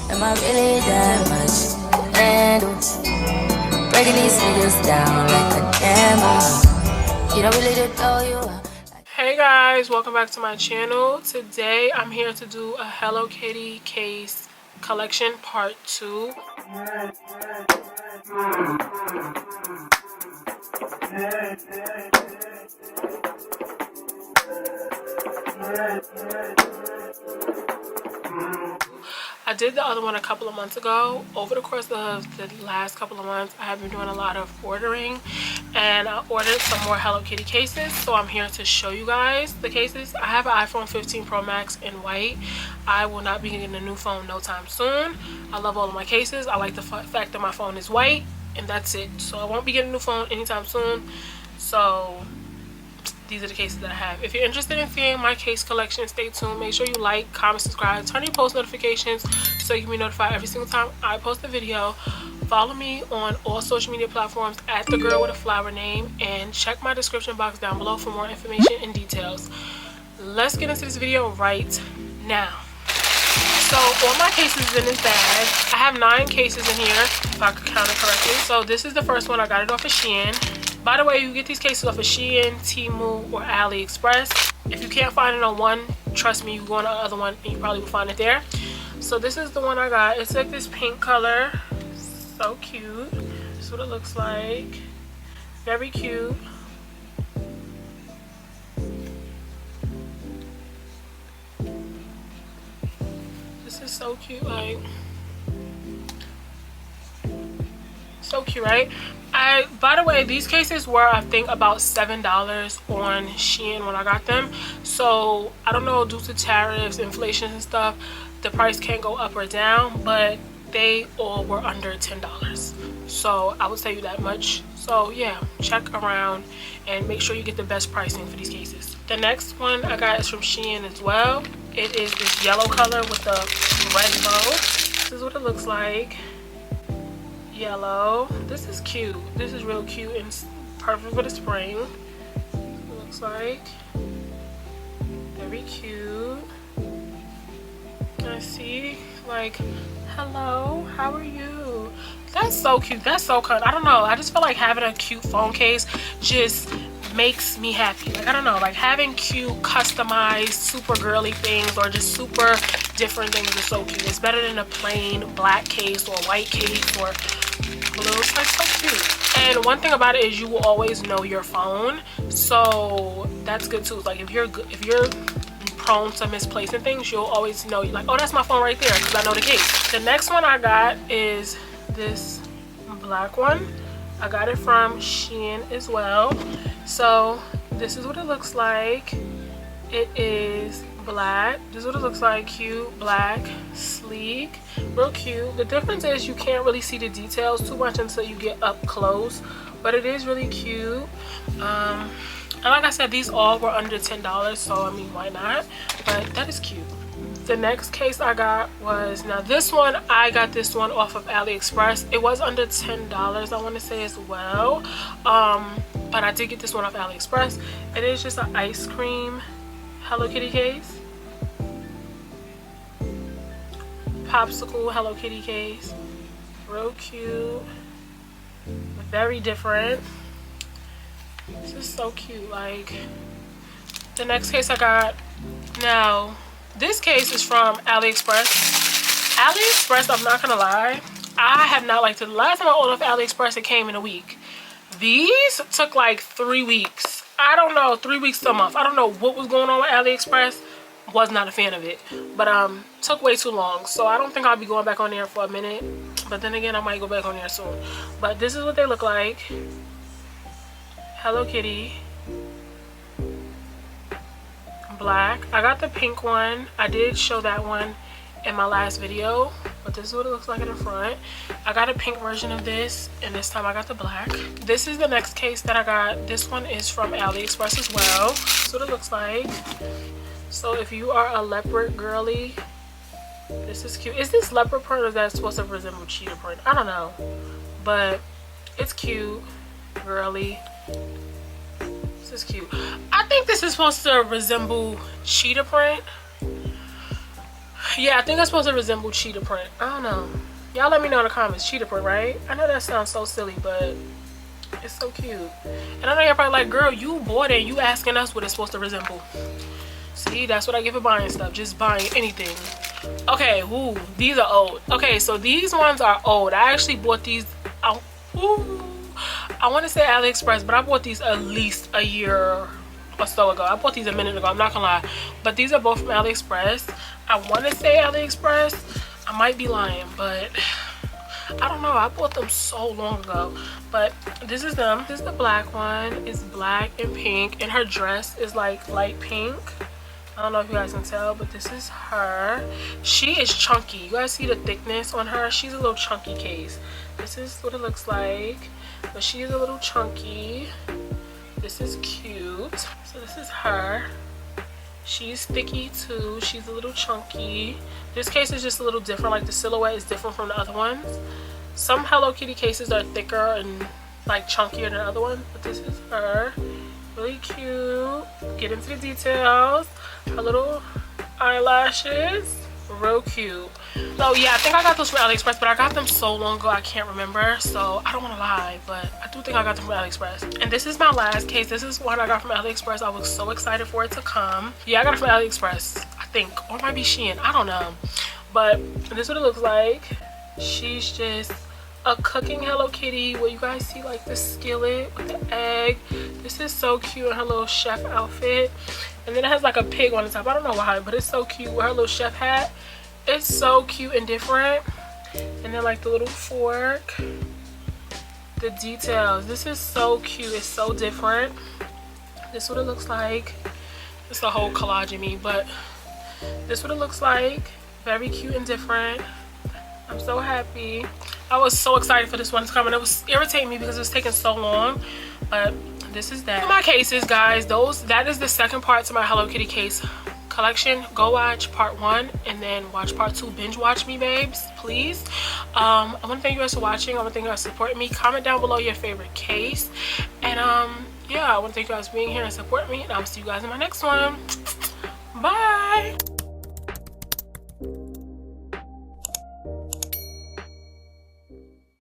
Am I really that much to handle? Breaking these niggas down like a camel. You don't really know you are. Hey guys, welcome back to my channel. Today I'm here to do a Hello Kitty case collection part 2. I did the other one a couple of months ago. Over the course of the last couple of months, I have been doing a lot of ordering, and I ordered some more Hello Kitty cases, so I'm here to show you guys the cases. I have an iPhone 15 Pro Max in white. I will not be getting a new phone no time soon. I love all of my cases. I like the fact that my phone is white, and that's it. So I won't be getting a new phone anytime soon. So these are the cases that I have. If you're interested in seeing my case collection, stay tuned. Make sure you like, comment, subscribe, turn your post notifications so you can be notified every single time I post a video. Follow me on all social media platforms at the girl with a flower name, and check my description box down below for more information and details. Let's get into this video right now. So all my cases is in this bag. I have 9 cases in here, if I could count it correctly. So this is the first one. I got it off of Shein. By the way, you get these cases off of Shein, Temu, or AliExpress. If you can't find it on one, trust me, you go on the other one and you probably will find it there. So this is the one I got. It's like this pink color. So cute. This is what it looks like. Very cute. This is so cute, like, so cute, right? By the way, these cases were, I think, about $7 on Shein when I got them. So I don't know, due to tariffs, inflation and stuff, the price can go up or down, but they all were under $10. So I would tell you that much. So yeah, check around and make sure you get the best pricing for these cases. The next one I got is from Shein as well. It is this yellow color with the red bow. This is what it looks like. Yellow. This is cute. This is real cute and perfect for the spring. It looks like. Very cute. I see, like, hello, how are you? That's so cute. That's so cute. I don't know, I just feel like having a cute phone case just makes me happy. Like, I don't know, like having cute, customized, super girly things or just super different things is so cute. It's better than a plain black case or white case or blue. It's like so cute. And one thing about it is you will always know your phone, so that's good too. Like if you're prone to misplacing things, you'll always know, like, oh, that's my phone right there, because I know the case. The next one I got is this black one. I got it from Shein as well. So this is what it looks like. It is black. This is what it looks like. Cute, black, sleek, real cute. The difference is you can't really see the details too much until you get up close, but it is really cute. And like I said, these all were under $10, so I mean, why not? But that is cute. The next case I got was, now this one, I got this one off of AliExpress. It was under $10, I want to say, as well. But I did get this one off AliExpress. It is just an ice cream Hello Kitty case. Popsicle Hello Kitty case. Real cute. Very different. This is so cute. Like, the next case I got, now this case is from AliExpress. AliExpress, I'm not gonna lie, I have not liked it. The last time I ordered off AliExpress, it came in a week. These took like 3 weeks. I don't know, 3 weeks to a month. I don't know what was going on with AliExpress. Was not a fan of it, but took way too long. So I don't think I'll be going back on there for a minute, but then again, I might go back on there soon. But this is what they look like. Hello Kitty, black. I got the pink one. I did show that one in my last video, but this is what it looks like in the front. I got a pink version of this, and this time I got the black. This is the next case that I got. This one is from AliExpress as well. This is what it looks like. So if you are a leopard girly, this is cute. Is this leopard print, or is that supposed to resemble cheetah print? I don't know, but it's cute, girly. This is cute. I think this is supposed to resemble cheetah print. Yeah, I think it's supposed to resemble cheetah print. I don't know. Y'all let me know in the comments. Cheetah print, right? I know that sounds so silly, but it's so cute. And I know y'all probably like, girl, you bought it. You asking us what it's supposed to resemble. See, that's what I get for buying stuff. Just buying anything. Okay, ooh, these are old. Okay, so these ones are old. I actually bought these. I want to say AliExpress, but I bought these at least a year or so ago. I bought these a minute ago, I'm not gonna lie. But these are both from AliExpress. I want to say AliExpress. I might be lying, but I don't know. I bought them so long ago. But this is them. This is the black one. It's black and pink, and her dress is like light pink. I don't know if you guys can tell, but this is her. She is chunky. You guys see the thickness on her? She's a little chunky case. This is what it looks like. But she is a little chunky. This is cute. So this is her. She's sticky too. She's a little chunky. This case is just a little different. Like the silhouette is different from the other ones. Some Hello Kitty cases are thicker and like chunkier than the other ones. But this is her. Really cute. Get into the details. Her little eyelashes. Real cute. So yeah, I think I got those from AliExpress, but I got them so long ago I can't remember, so I don't want to lie, but I do think I got them from AliExpress. And this is my last case. This is one I got from AliExpress. I was so excited for it to come. Yeah, I got it from AliExpress, I think, or it might be Shein, I don't know. But this is what it looks like. She's just a cooking Hello Kitty where you guys see like the skillet with the egg. This is so cute in her little chef outfit. And then it has like a pig on the top. I don't know why, but it's so cute with her little chef hat. It's so cute and different. And then like the little fork. The details. This is so cute. It's so different. This is what it looks like. It's a whole collage of me, but this is what it looks like. Very cute and different. I'm so happy. I was so excited for this one to come, and it was irritating me because it was taking so long, but this is that. For my cases, guys, that is the second part to my Hello Kitty case collection. Go watch part 1 and then watch part 2. Binge watch me, babes, please. I want to thank you guys for watching. I want to thank you guys for supporting me. Comment down below your favorite case, and yeah, I want to thank you guys for being here and supporting me, and I'll see you guys in my next one. Bye.